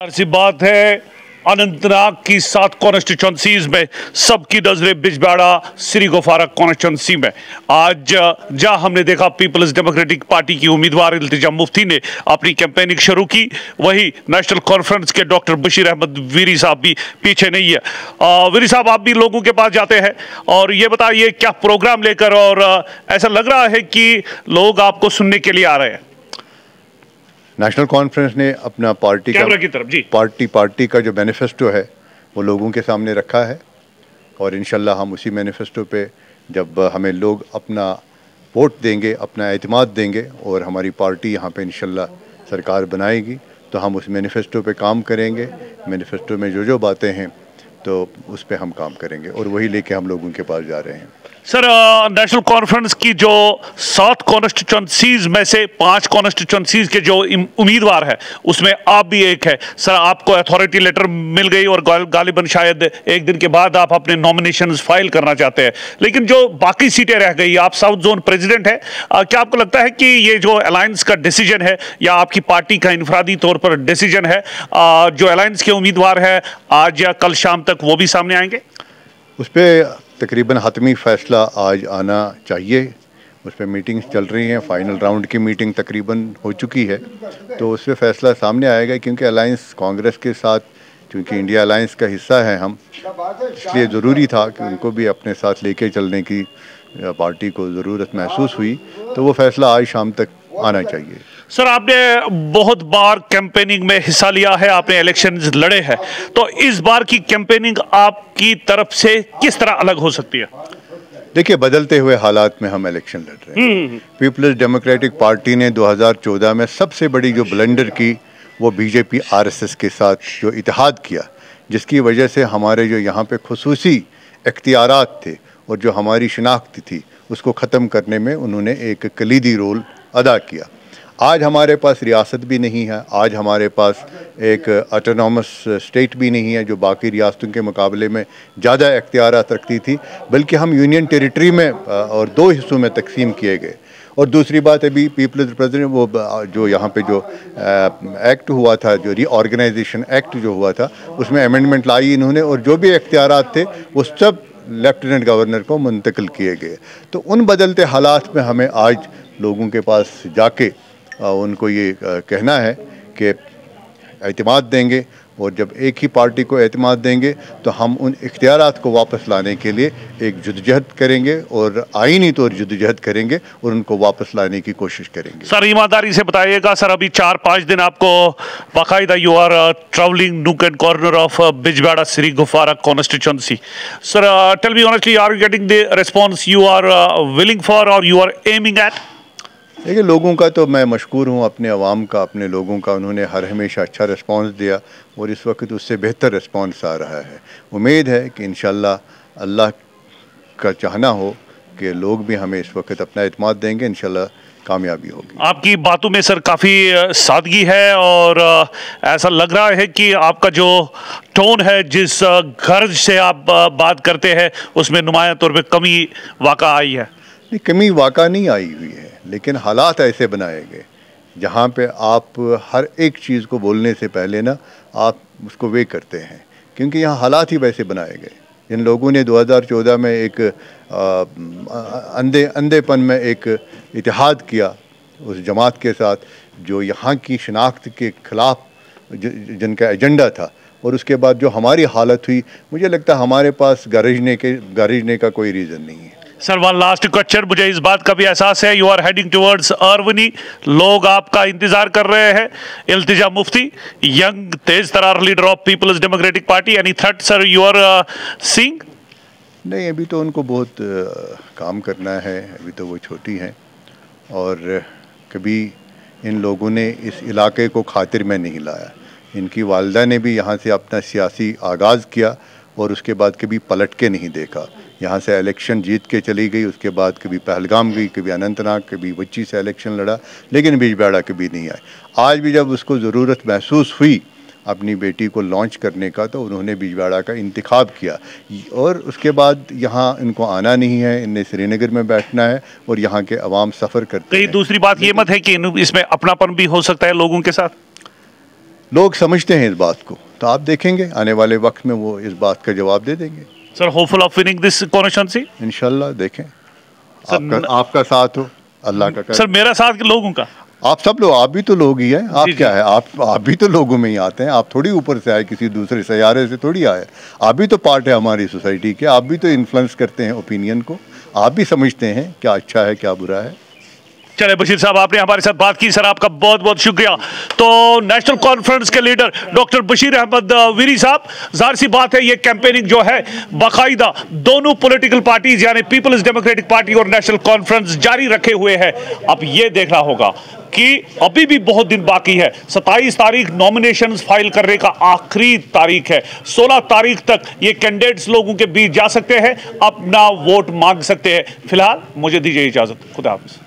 सी बात है, अनंतनाग की 7 कॉन्स्टिट्यूंसीज में सबकी नजरें बिजबाड़ा श्री गुफारा कॉन्स्टिट्यूंसी में। आज जहां हमने देखा पीपल्स डेमोक्रेटिक पार्टी की उम्मीदवार इल्तिजा मुफ्ती ने अपनी कैंपेनिंग शुरू की, वही नेशनल कॉन्फ्रेंस के डॉक्टर बशीर अहमद वीरी साहब भी पीछे नहीं है। वीरी साहब, आप भी लोगों के पास जाते हैं और ये बताइए क्या प्रोग्राम लेकर, और ऐसा लग रहा है कि लोग आपको सुनने के लिए आ रहे हैं। नेशनल कॉन्फ्रेंस ने अपना पार्टी का जो मैनिफेस्टो है वो लोगों के सामने रखा है और इंशाल्लाह हम उसी मैनिफेस्टो पे जब हमें लोग अपना वोट देंगे, अपना एतमाद देंगे और हमारी पार्टी यहाँ पे इंशाल्लाह सरकार बनाएगी तो हम उस मैनिफेस्टो पे काम करेंगे। मैनिफेस्टो में जो बातें हैं तो उस पे हम काम करेंगे और वही लेके हम लोगों के पास जा रहे हैं। सर, नेशनल कॉन्फ्रेंस की जो 7 कॉन्स्टिट्यूंसीज में से 5 कॉन्स्टिट्यूंसीज के जो उम्मीदवार है उसमें आप भी एक है। सर, आपको अथॉरिटी लेटर मिल गई और गालिबन शायद एक दिन के बाद आप अपने नॉमिनेशंस फाइल करना चाहते हैं, लेकिन जो बाकी सीटें रह गई, आप साउथ जोन प्रेसिडेंट है, क्या आपको लगता है कि ये जो अलायंस का डिसीजन है या आपकी पार्टी का इनफरादी तौर पर डिसीजन है, जो अलायंस के उम्मीदवार है आज या कल शाम तक वो भी सामने आएंगे? उस पर तकरीबन हतमी फ़ैसला आज आना चाहिए। उस पर मीटिंग्स चल रही हैं, फाइनल राउंड की मीटिंग तकरीबन हो चुकी है तो उस पर फ़ैसला सामने आएगा। क्योंकि अलायंस कांग्रेस के साथ, क्योंकि इंडिया अलायंस का हिस्सा है हम, इसलिए ज़रूरी था कि उनको भी अपने साथ लेके चलने की पार्टी को ज़रूरत महसूस हुई तो वो फ़ैसला आज शाम तक आना चाहिए। सर, आपने बहुत बार कैंपेनिंग में हिस्सा लिया है, आपने इलेक्शंस लड़े हैं, तो इस बार की कैंपेनिंग आपकी तरफ से किस तरह अलग हो सकती है? देखिए, बदलते हुए हालात में हम इलेक्शन लड़ रहे हैं। पीपल्स डेमोक्रेटिक पार्टी ने 2014 में सबसे बड़ी जो ब्लंडर की वो बीजेपी आरएसएस के साथ जो इत्तेहाद किया, जिसकी वजह से हमारे जो यहाँ पे खुसूसी इख्तियारात थे और जो हमारी शिनाख्त थी उसको ख़त्म करने में उन्होंने एक कलीदी रोल अदा किया। आज हमारे पास रियासत भी नहीं है, आज हमारे पास एक ऑटोनॉमस स्टेट भी नहीं है जो बाकी रियासतों के मुकाबले में ज़्यादा इख्तियारात रखती थी, बल्कि हम यूनियन टेरिटरी में और 2 हिस्सों में तकसीम किए गए। और दूसरी बात, अभी पीपल्स प्रेसिडेंट वो जो यहाँ पे जो एक्ट हुआ था, जो रीऑर्गेनाइजेशन एक्ट जो हुआ था, उसमें अमेंडमेंट लाई इन्होंने और जो भी इख्तियारात थे वो सब लेफ्टिनेंट गवर्नर को मुंतकिल किए गए। तो उन बदलते हालात में हमें आज लोगों के पास जाके उनको ये कहना है कि एतमाद देंगे और जब एक ही पार्टी को एतमाद देंगे तो हम उन इख्तियारात को वापस लाने के लिए एक जद्दोजहद करेंगे और आईनी तौर जद्दोजहद करेंगे और उनको वापस लाने की कोशिश करेंगे। सर, ईमानदारी से बताइएगा, सर अभी 4-5 दिन आपको बाकायदा you are travelling nook and corner of Bijbehara Sri Gufwara constituency. Sir, tell me honestly, are you getting the response you are willing for और यू आर एमिंग एट? देखिए, लोगों का तो मैं मशकूर हूँ, अपने अवाम का, अपने लोगों का। उन्होंने हर हमेशा अच्छा रिस्पांस दिया और इस वक्त उससे बेहतर रिस्पांस आ रहा है। उम्मीद है कि इंशाल्लाह अल्लाह का चाहना हो कि लोग भी हमें इस वक्त अपना एतमाद देंगे, इंशाल्लाह कामयाबी होगी। आपकी बातों में सर काफ़ी सादगी है और ऐसा लग रहा है कि आपका जो टोन है, जिस गर्ज से आप बात करते हैं, उसमें नुमायां तौर पर कमी वाक़ा आई है। नहीं, कमी वाक़ा नहीं आई हुई है, लेकिन हालात ऐसे बनाए गए जहाँ पे आप हर एक चीज़ को बोलने से पहले ना आप उसको वे करते हैं, क्योंकि यहाँ हालात ही वैसे बनाए गए। जिन लोगों ने 2014 में एक अंधेपन में एक इत्तेहाद किया उस जमात के साथ जो यहाँ की शिनाख्त के ख़िलाफ़ जिनका एजेंडा था, और उसके बाद जो हमारी हालत हुई, मुझे लगता है हमारे पास गरजने का कोई रीज़न नहीं है। सर, वन लास्ट क्वेश्चन, मुझे इस बात का भी एहसास है you are heading towards Arwani, लोग आपका इंतजार कर रहे हैं। इल्तिजा मुफ्ती, यंग तेज तरार leader of People's Democratic Party, any threat sir you are seeing? नहीं, अभी तो उनको बहुत काम करना है, अभी तो वो छोटी हैं और कभी इन लोगों ने इस इलाके को खातिर में नहीं लाया। इनकी वालिदा ने भी यहाँ से अपना सियासी आगाज़ किया और उसके बाद कभी पलट के नहीं देखा। यहाँ से इलेक्शन जीत के चली गई, उसके बाद कभी पहलगाम गई, कभी अनंतनाग, कभी वच्ची से इलेक्शन लड़ा, लेकिन बिजबाड़ा कभी नहीं आए। आज भी जब उसको ज़रूरत महसूस हुई अपनी बेटी को लॉन्च करने का तो उन्होंने बिजबाड़ा का इंतखाब किया और उसके बाद यहाँ इनको आना नहीं है, इन्हें श्रीनगर में बैठना है और यहाँ के अवाम सफ़र करते हैं। दूसरी बात ये मत है कि इसमें अपनापन भी हो सकता है लोगों के साथ? लोग समझते हैं इस बात को, तो आप देखेंगे आने वाले वक्त में वो इस बात का जवाब दे देंगे। Sir, hopeful of winning this constituency? इंशाल्लाह देखें, आपका साथ हो, अल्लाह का। सर, मेरा साथ के लोगों का? आप सब लोग, आप भी तो लोग ही हैं। आप क्या है, आप भी तो लोगों में ही आते हैं। आप थोड़ी ऊपर से आए, किसी दूसरे सैयारे से थोड़ी आए। आप भी तो पार्ट है हमारी सोसाइटी के, आप भी तो इन्फ्लुएंस करते हैं ओपिनियन को। आप भी समझते हैं क्या अच्छा है क्या बुरा है। चले बशीर साहब, आपने हमारे साथ बात की, सर आपका बहुत बहुत शुक्रिया। तो नेशनल कॉन्फ्रेंस के लीडर डॉक्टर बशीर अहमद वीरी साहब, जाहिर सी बात है ये कैंपेनिंग जो है बाकायदा दोनों पॉलिटिकल पार्टीज यानी पीपल्स डेमोक्रेटिक पार्टी और नेशनल कॉन्फ्रेंस जारी रखे हुए हैं। अब ये देखना होगा कि अभी भी बहुत दिन बाकी है। 27 तारीख नॉमिनेशंस फाइल करने का आखिरी तारीख है। 16 तारीख तक ये कैंडिडेट्स लोगों के बीच जा सकते हैं, अपना वोट मांग सकते हैं। फिलहाल मुझे दीजिए इजाजत, खुदा हाफिज।